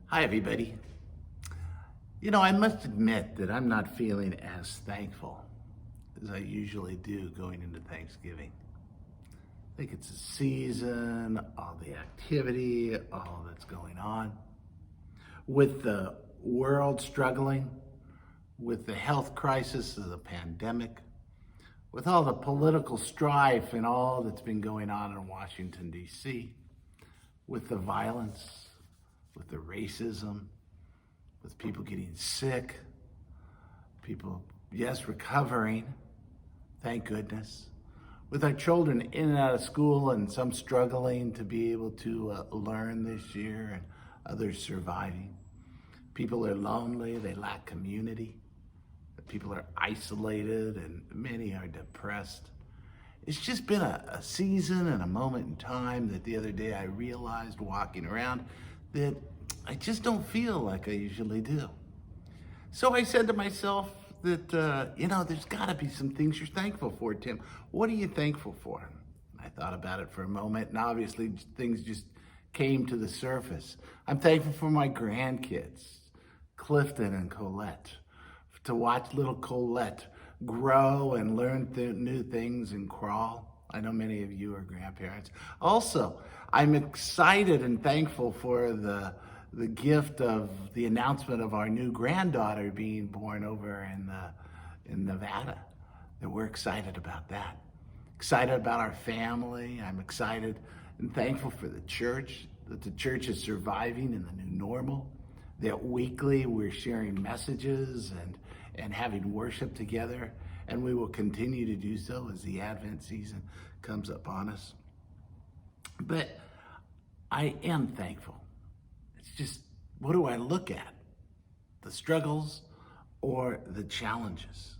Hi, everybody. I must admit that I'm not feeling as thankful as I usually do going into Thanksgiving. I think it's a season, all the activity, all that's going on. With the world struggling, with the health crisis of the pandemic, with all the political strife and all that's been going on in Washington, D.C., with the violence, with the racism, with people getting sick, people, yes, recovering, thank goodness, with our children in and out of school and some struggling to be able to learn this year and others surviving. People are lonely, they lack community, people are isolated, and many are depressed. It's just been a season and a moment in time that the other day I realized walking around that I just don't feel like I usually do. So I said to myself that, there's got to be some things you're thankful for, Tim. What are you thankful for? I thought about it for a moment, and obviously things just came to the surface. I'm thankful for my grandkids, Clifton and Colette, to watch little Colette grow and learn new things and crawl. I know many of you are grandparents. Also, I'm excited and thankful for the gift of the announcement of our new granddaughter being born over in Nevada. That we're excited about that. Excited about our family. I'm excited and thankful for the church, that the church is surviving in the new normal, that weekly we're sharing messages and having worship together, and we will continue to do so as the Advent season comes upon us. But I am thankful. It's just, what do I look at? The struggles or the challenges?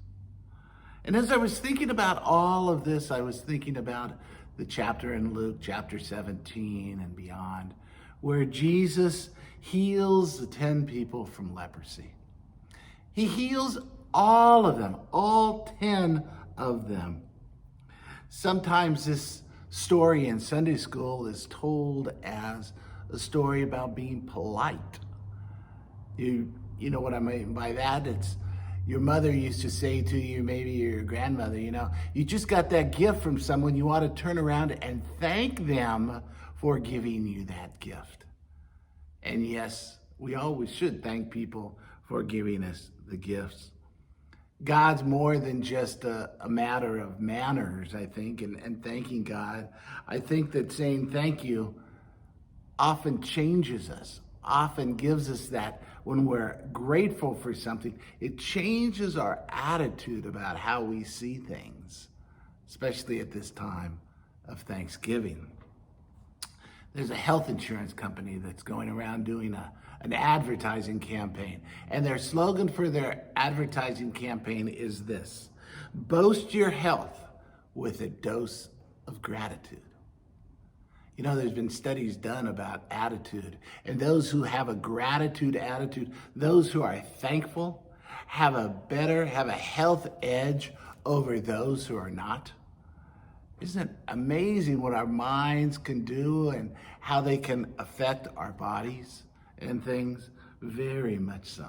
And as I was thinking about all of this, I was thinking about the chapter in Luke, chapter 17 and beyond, where Jesus heals the 10 people from leprosy. He heals all of them, all 10 of them. Sometimes this story in Sunday school is told as a story about being polite. You know what I mean by that? It's your mother used to say to you, maybe your grandmother, you just got that gift from someone, you ought to turn around and thank them for giving you that gift. And yes, we always should thank people for giving us the gifts. God's more than just a matter of manners, I think, and thanking God. I think that saying thank you often changes us, often gives us that when we're grateful for something, it changes our attitude about how we see things, especially at this time of Thanksgiving. There's a health insurance company that's going around doing an advertising campaign. And their slogan for their advertising campaign is this: boast your health with a dose of gratitude. There's been studies done about attitude. And those who have a gratitude attitude, those who are thankful, have a health edge over those who are not. Isn't it amazing what our minds can do and how they can affect our bodies and things? Very much so.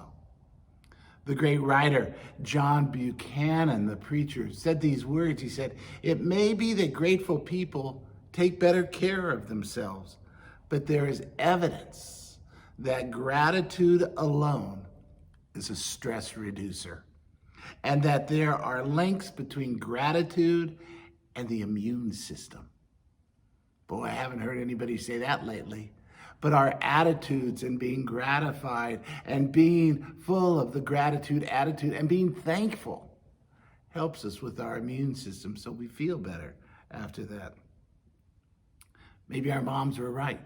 The great writer John Buchanan, the preacher, said these words. He said, "It may be that grateful people take better care of themselves, but there is evidence that gratitude alone is a stress reducer, and that there are links between gratitude and the immune system." Boy, I haven't heard anybody say that lately. But our attitudes and being gratified and being full of the gratitude attitude and being thankful helps us with our immune system so we feel better after that. Maybe our moms were right.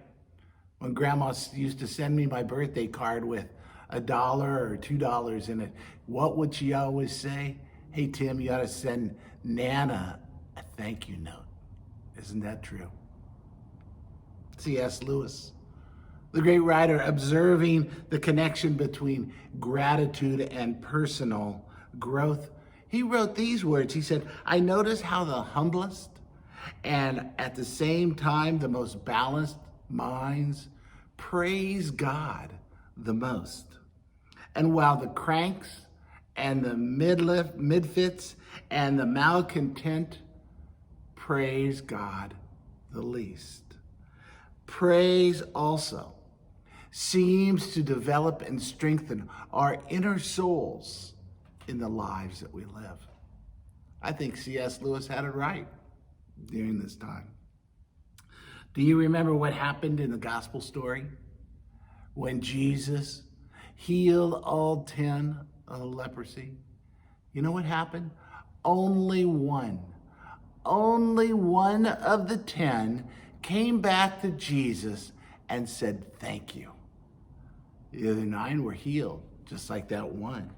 When grandma used to send me my birthday card with $1 or $2 in it, what would she always say? "Hey, Tim, you ought to send Nana a thank you note." Isn't that true? C.S. Lewis, the great writer, observing the connection between gratitude and personal growth, he wrote these words. He said, "I notice how the humblest and at the same time the most balanced minds praise God the most. And while the cranks and the midfits and the malcontent praise God the least. Praise also seems to develop and strengthen our inner souls in the lives that we live. I think C.S. Lewis had it right during this time. Do you remember what happened in the gospel story when Jesus healed all 10 of leprosy? You know what happened? Only one of the 10 came back to Jesus and said, thank you. The other 9 were healed, just like that one.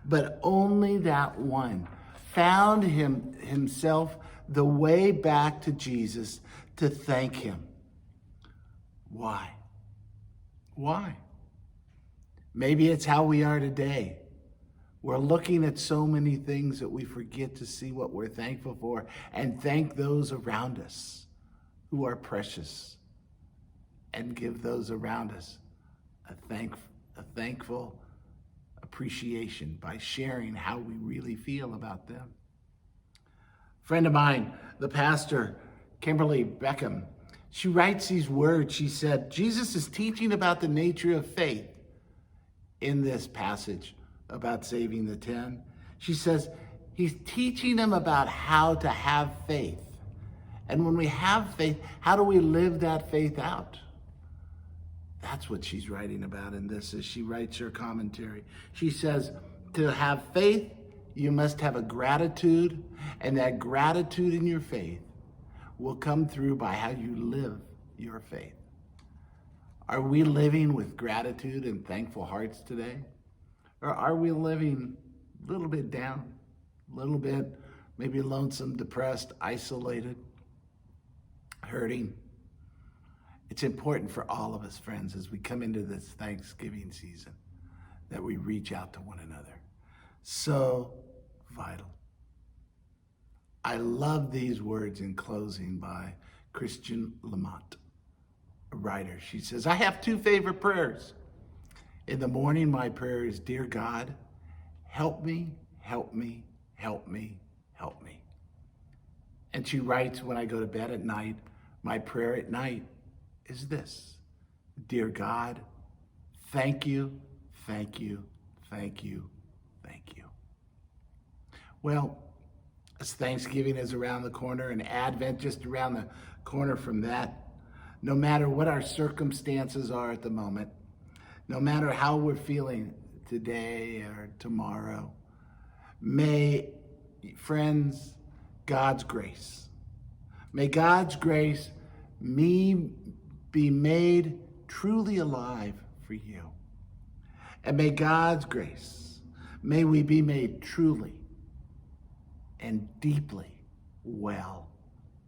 But only that one found himself the way back to Jesus to thank him. Why? Why? Maybe it's how we are today. We're looking at so many things that we forget to see what we're thankful for and thank those around us who are precious, and give those around us a thankful appreciation by sharing how we really feel about them. A friend of mine, the pastor, Kimberly Beckham, she writes these words. She said, Jesus is teaching about the nature of faith in this passage about saving the 10. She says, he's teaching them about how to have faith. And when we have faith, how do we live that faith out? That's what she's writing about in this as she writes her commentary. She says, to have faith, you must have a gratitude, and that gratitude in your faith will come through by how you live your faith. Are we living with gratitude and thankful hearts today? Or are we living a little bit down, a little bit maybe lonesome, depressed, isolated, hurting? It's important for all of us, friends, as we come into this Thanksgiving season, that we reach out to one another. So vital. I love these words in closing by Christian Lamont, a writer. She says, I have 2 favorite prayers. In the morning, my prayer is, Dear God, help me, help me, help me, help me. And she writes, when I go to bed at night, my prayer at night is this: Dear God, thank you, thank you, thank you, thank you. Well, as Thanksgiving is around the corner and Advent just around the corner from that, no matter what our circumstances are at the moment, no matter how we're feeling today or tomorrow, may, friends, God's grace, may God's grace be made truly alive for you. And may God's grace, may we be made truly and deeply well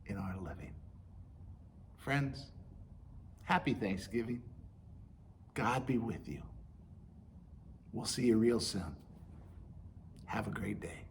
in our living. Friends, happy Thanksgiving. God be with you. We'll see you real soon. Have a great day.